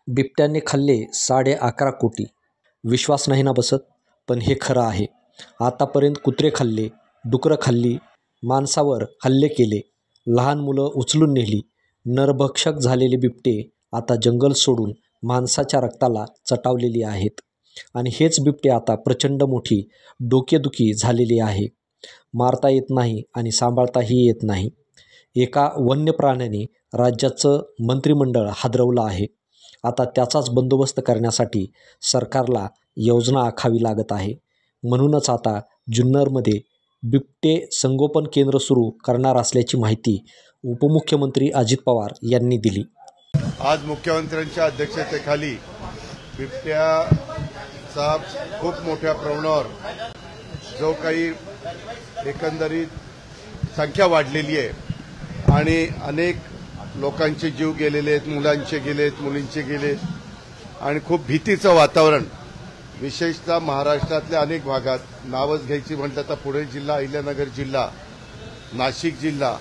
बिबट्याने खाल्ले 11.5 कोटी. विश्वास नाही ना बसत, पण हे खरं आहे. आतापर्यंत कुत्रे खाल्ले, डुकरं खाल्ली, माणसावर हल्ले केले, लहान मुलं उचलून नेली. नरभक्षक झालेले बिबटे आता जंगल सोडून माणसाच्या रक्ताला चटावलेली आहेत. आणि हेच बिबटे आता प्रचंड मोठी डोकेदुखी झालेली आहे. मारता येत नाही आणि सांभाळताही येत नाही. एका वन्य प्राण्याने राज्याचं मंत्रिमंडळ हादरवलं आहे. आता त्याचाच बंदोबस्त करण्यासाठी सरकारला योजना आखावी लागत आहे. म्हणूनच आता जुन्नरमध्ये बिबटे संगोपन केंद्र सुरू करणार असल्याची माहिती उपमुख्यमंत्री अजित पवार यांनी दिली. आज मुख्यमंत्र्यांच्या अध्यक्षतेखाली बिबट्याचा खूप मोठ्या प्रमाणावर जो काही एकंदरीत संख्या वाढलेली आहे आणि अनेक लोकांचे जीव गेलेले आहेत, मुलांचे गेलेत, मुलींचे गेलेत आणि खूप भीतीचं वातावरण विशेषतः महाराष्ट्रातल्या अनेक भागात नावच घ्यायची म्हटलं तर पुणे जिल्हा, अहिल्यानगर जिल्हा, नाशिक जिल्हा,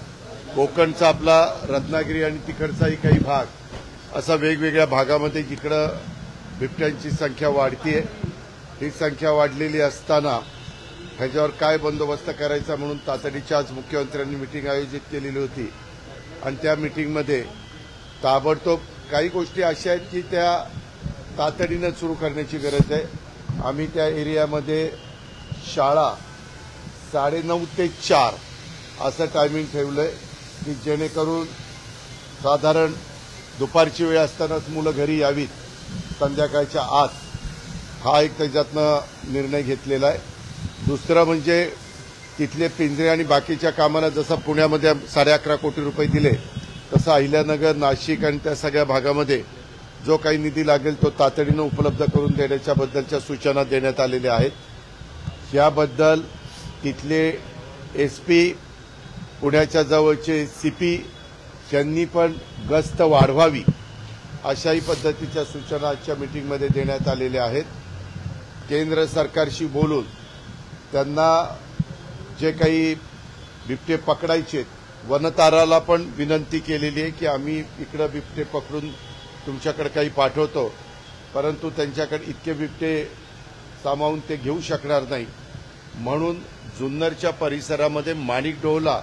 कोकणचा आपला रत्नागिरी आणि तिकडचाही काही भाग असा वेगवेगळ्या भागामध्ये जिकडं बिबट्यांची संख्या वाढतीये. ही संख्या वाढलेली असताना ह्याच्यावर काय बंदोबस्त करायचा म्हणून तातडीची आज मुख्यमंत्र्यांनी मिटिंग आयोजित केलेली होती आणि त्या मिटिंगमध्ये ताबडतोब काही गोष्टी अशा आहेत की त्या तातडीनं सुरू करण्याची गरज आहे. आम्ही त्या एरियामध्ये शाळा 9:30 ते 4 असं टायमिंग ठेवलंय की जेणेकरून साधारण दुपारची वेळ असतानाच मुलं घरी यावीत संध्याकाळच्या आत. हा एक त्याच्यातनं निर्णय घेतलेला आहे. दुसरं म्हणजे तिथले पिंजरे आणि बाकीच्या कामाला जसं पुण्यामध्ये 11.5 कोटी रुपये दिले तसं अहिल्यानगर, नाशिक आणि त्या सगळ्या भागामध्ये जो काही निधी लागेल तो तातडीनं उपलब्ध करून देण्याच्याबद्दलच्या सूचना देण्यात आलेल्या आहेत. याबद्दल तिथले एसपी, पुण्याच्या जवळचे सीपी यांनी पण गस्त वाढवावी अशाही पद्धतीच्या सूचना आजच्या मीटिंगमध्ये देण्यात आलेल्या आहेत. केंद्र सरकारशी बोलून त्यांना जे काही बिबटे पकडायचे वनताराला पण विनंती केलेली आहे की आम्ही इकडे बिबटे पकडून तुमच्याकडे काही पाठवतो, परंतु त्यांच्याकडे इतके बिबटे सामावून ते घेऊ शकणार नाही. म्हणून जुन्नरच्या परिसरामध्ये माणिकडोहला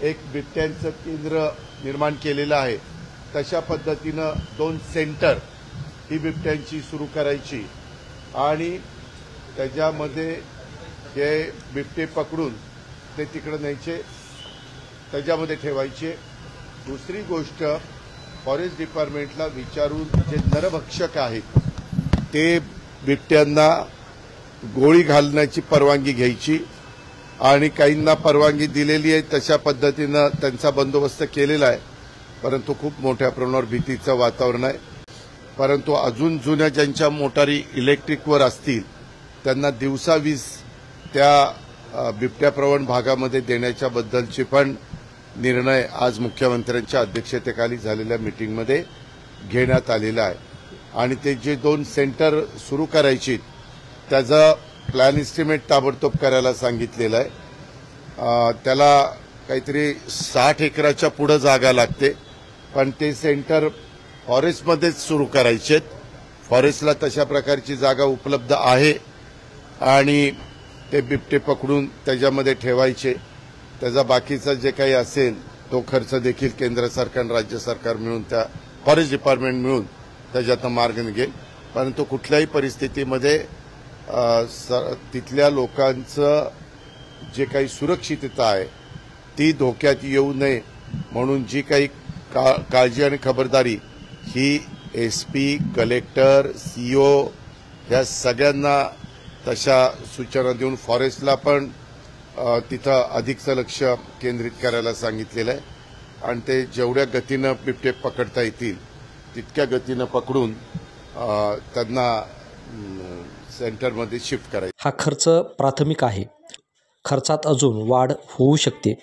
एक बिबट्यांचं केंद्र निर्माण केलेलं आहे. तशा पद्धतीनं 2 सेंटर ही बिबट्यांची सुरू करायची आणि त्याच्यामध्ये हे बिबटे पकडून ते तिकडे न्यायचे, त्याच्यामध्ये ठेवायचे. दुसरी गोष्ट फॉरेस्ट डिपार्टमेंटला विचारून जे नरभक्षक आहेत ते बिबट्यांना गोळी घालण्याची परवानगी घ्यायची आणि काहींना परवानगी दिलेली आहे तशा पद्धतीनं त्यांचा बंदोबस्त केलेला आहे. परंतु खूप मोठ्या प्रमाणावर भीतीचं वातावरण आहे. परंतु अजून जुन्या ज्यांच्या मोटारी इलेक्ट्रिकवर असतील त्यांना दिवसा वीज त्या बिबट्याप्रवण भागामध्ये देण्याच्या बद्दलची पण निर्णय आज मुख्यमंत्र्यांच्या अध्यक्षतेखाली झालेल्या मीटिंगमध्ये घेण्यात आलेला आहे. आणि ते जे 2 सेंटर सुरू करायची त्याचा प्लॅन इस्टिमेट ताबडतोब करायला सांगितलेलं आहे. त्याला काहीतरी 60 एकराच्या पुढे जागा लागते, पण ते सेंटर फॉरेस्टमध्येच सुरू करायचे. फॉरेस्टला तशा प्रकारची जागा उपलब्ध आहे आणि ते बिबटे पकडून त्याच्यामध्ये ठेवायचे. त्याचा बाकीचा जे काही असेल तो खर्च देखील केंद्र सरकार आणि राज्य सरकार मिळून त्या फॉरेस्ट डिपार्टमेंट मिळून त्याच्यातनं मार्ग निघेल. परंतु कुठल्याही परिस्थितीमध्ये तिथल्या लोकांचं जे काही सुरक्षितता आहे ती धोक्यात येऊ नये म्हणून जी काही काळजी आणि खबरदारी ही एसपी, कलेक्टर, सीओ ह्या सगळ्यांना तशा सूचना देऊन फॉरेस्टला पण तिथं अधिकचं लक्ष केंद्रित करायला सांगितलेलं आहे. आणि ते जेवढ्या गतीनं बिबटे पकडता येतील तितक्या गतीनं पकडून त्यांना सेंटरमध्ये शिफ्ट करायचं. हा खर्च प्राथमिक आहे. खर्चात अजून वाढ होऊ शकते.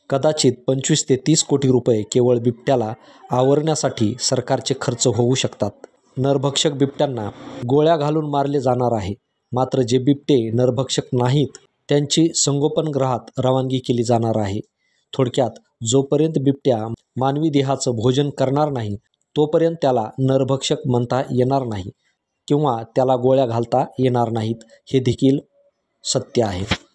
कदाचित 25 ते 30 कोटी रुपये केवळ बिबट्याला आवरण्यासाठी सरकारचे खर्च होऊ शकतात. नरभक्षक बिबट्यांना गोळ्या घालून मारले जाणार आहे. मात्र जे बिबटे नरभक्षक नाहीत त्यांची संगोपनगृहात रवानगी केली जाणार आहे. थोडक्यात जोपर्यंत बिबट्या मानवी देहाचं भोजन करणार नाही तोपर्यंत त्याला नरभक्षक म्हणता येणार नाही किंवा त्याला गोळ्या घालता येणार नाहीत, हे देखील सत्य आहे.